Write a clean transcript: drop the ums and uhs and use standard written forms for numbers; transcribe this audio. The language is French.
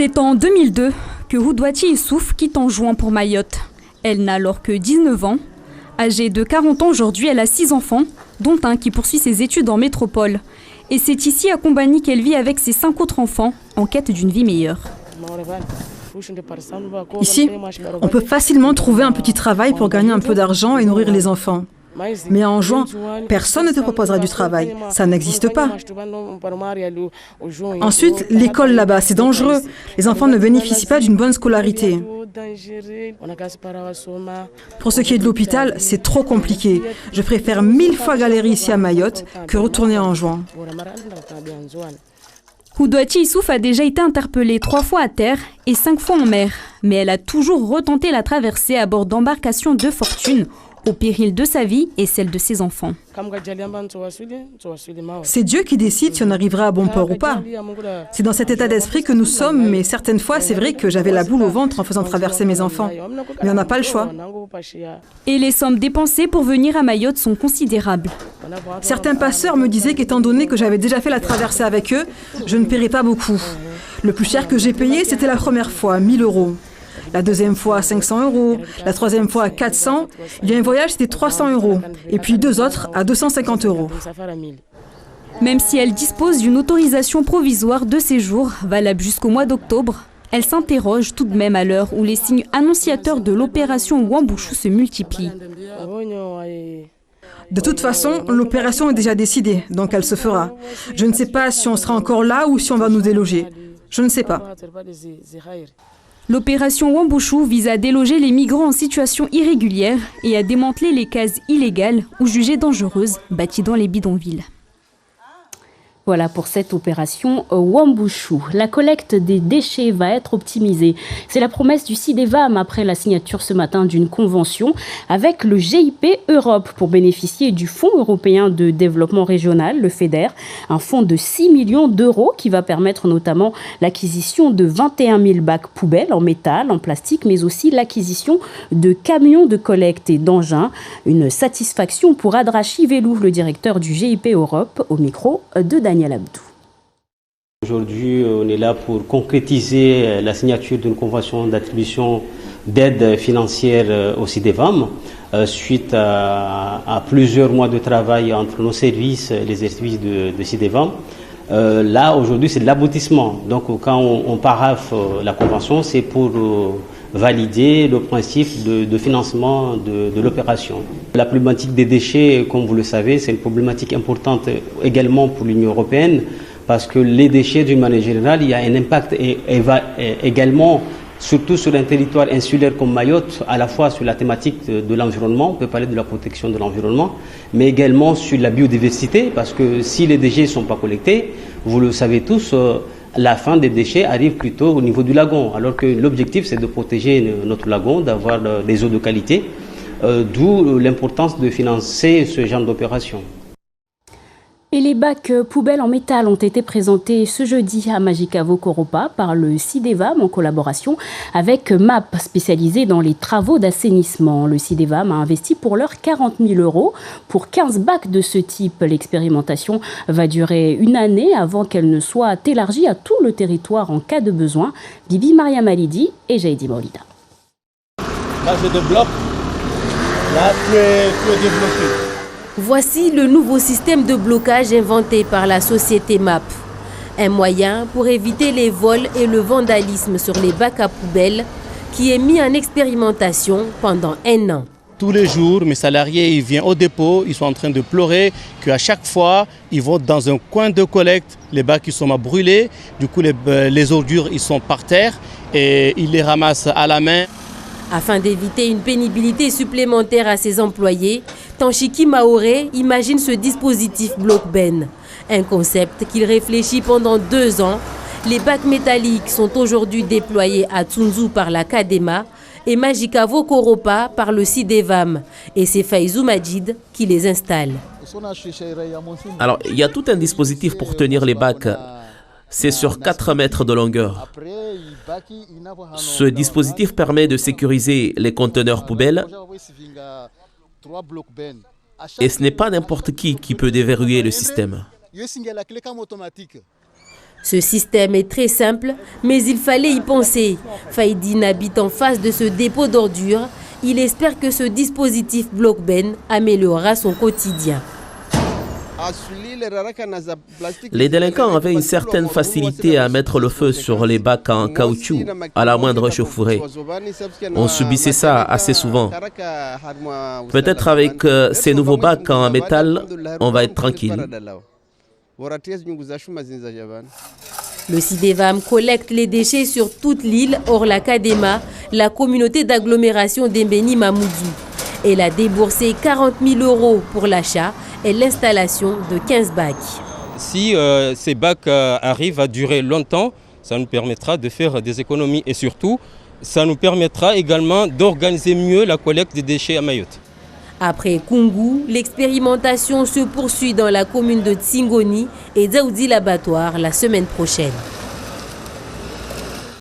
C'est en 2002 que Houdouati Issouf quitte Anjouan pour Mayotte. Elle n'a alors que 19 ans. Âgée de 40 ans aujourd'hui, elle a 6 enfants, dont un qui poursuit ses études en métropole. Et c'est ici à Combani qu'elle vit avec ses 5 autres enfants, en quête d'une vie meilleure. Ici, on peut facilement trouver un petit travail pour gagner un peu d'argent et nourrir les enfants. Mais en juin, personne ne te proposera du travail. Ça n'existe pas. Ensuite, l'école là-bas, c'est dangereux. Les enfants ne bénéficient pas d'une bonne scolarité. Pour ce qui est de l'hôpital, c'est trop compliqué. Je préfère 1000 fois galérer ici à Mayotte que retourner en juin. Houdouati Issouf a déjà été interpellée 3 fois à terre et 5 fois en mer. Mais elle a toujours retenté la traversée à bord d'embarcations de fortune, au péril de sa vie et celle de ses enfants. C'est Dieu qui décide si on arrivera à bon port ou pas. C'est dans cet état d'esprit que nous sommes, mais certaines fois, c'est vrai que j'avais la boule au ventre en faisant traverser mes enfants. Mais on n'a pas le choix. Et les sommes dépensées pour venir à Mayotte sont considérables. Certains passeurs me disaient qu'étant donné que j'avais déjà fait la traversée avec eux, je ne paierais pas beaucoup. Le plus cher que j'ai payé, c'était la première fois, 1000 €. La deuxième fois, 500 €. La troisième fois, 400. Il y a un voyage, c'était 300 €. Et puis 2 autres à 250 €. Même si elle dispose d'une autorisation provisoire de séjour, valable jusqu'au mois d'octobre, elle s'interroge tout de même à l'heure où les signes annonciateurs de l'opération Wambouchou se multiplient. De toute façon, l'opération est déjà décidée, donc elle se fera. Je ne sais pas si on sera encore là ou si on va nous déloger. Je ne sais pas. L'opération Wambouchou vise à déloger les migrants en situation irrégulière et à démanteler les cases illégales ou jugées dangereuses bâties dans les bidonvilles. Voilà pour cette opération Wambouchou. La collecte des déchets va être optimisée. C'est la promesse du CIDEVAM après la signature ce matin d'une convention avec le GIP Europe pour bénéficier du Fonds européen de développement régional, le FEDER, un fonds de 6 millions d'euros qui va permettre notamment l'acquisition de 21 000 bacs poubelles en métal, en plastique, mais aussi l'acquisition de camions de collecte et d'engins. Une satisfaction pour Adrachi Velou, le directeur du GIP Europe, au micro de Daniel Abdou. Aujourd'hui, on est là pour concrétiser la signature d'une convention d'attribution d'aide financière au CIDEVAM suite à plusieurs mois de travail entre nos services, les services de CIDEVAM. Là, aujourd'hui, c'est de l'aboutissement. Donc, quand on paraphe la convention, c'est pour valider le principe de financement de l'opération. La problématique des déchets, comme vous le savez, c'est une problématique importante également pour l'Union européenne parce que les déchets, d'une manière générale, il y a un impact et va également, surtout sur un territoire insulaire comme Mayotte, à la fois sur la thématique de l'environnement, on peut parler de la protection de l'environnement, mais également sur la biodiversité parce que si les déchets ne sont pas collectés, vous le savez tous, la fin des déchets arrive plutôt au niveau du lagon, alors que l'objectif c'est de protéger notre lagon, d'avoir des eaux de qualité, d'où l'importance de financer ce genre d'opération. Et les bacs poubelles en métal ont été présentés ce jeudi à Majicavo Koropa par le CIDEVAM en collaboration avec MAP, spécialisé dans les travaux d'assainissement. Le CIDEVAM a investi pour l'heure 40 000 € pour 15 bacs de ce type. L'expérimentation va durer 1 année avant qu'elle ne soit élargie à tout le territoire en cas de besoin. Bibi Maria Malidi et Jaïdi Maolida. Là, je débloque. Là, tu es débloqué. Voici le nouveau système de blocage inventé par la société MAP. Un moyen pour éviter les vols et le vandalisme sur les bacs à poubelles qui est mis en expérimentation pendant 1 an. Tous les jours, mes salariés ils viennent au dépôt, ils sont en train de pleurer qu'à chaque fois, ils vont dans un coin de collecte, les bacs ils sont à brûler, du coup les ordures ils sont par terre et ils les ramassent à la main. Afin d'éviter une pénibilité supplémentaire à ses employés, Tanchiki Maoré imagine ce dispositif bloc-ben. Un concept qu'il réfléchit pendant 2 ans. Les bacs métalliques sont aujourd'hui déployés à Tsunzu par la Kadema et Majicavo Koropa par le CIDEVAM. Et c'est Faizou Majid qui les installe. Alors, il y a tout un dispositif pour tenir les bacs. C'est sur 4 mètres de longueur. Ce dispositif permet de sécuriser les conteneurs poubelles et ce n'est pas n'importe qui peut déverrouiller le système. Ce système est très simple, mais il fallait y penser. Faïdine habite en face de ce dépôt d'ordures. Il espère que ce dispositif Blockben améliorera son quotidien. Les délinquants avaient une certaine facilité à mettre le feu sur les bacs en caoutchouc à la moindre chauffourée. On subissait ça assez souvent. Peut-être avec ces nouveaux bacs en métal, on va être tranquille. Le CIDEVAM collecte les déchets sur toute l'île, hors la Kadema, la communauté d'agglomération d'Embeni Mamoudou. Elle a déboursé 40 000 € pour l'achat et l'installation de 15 bacs. Si ces bacs arrivent à durer longtemps, ça nous permettra de faire des économies et surtout, ça nous permettra également d'organiser mieux la collecte des déchets à Mayotte. Après Kungu, l'expérimentation se poursuit dans la commune de Tsingoni et Dzaoudi l'Abattoir la semaine prochaine.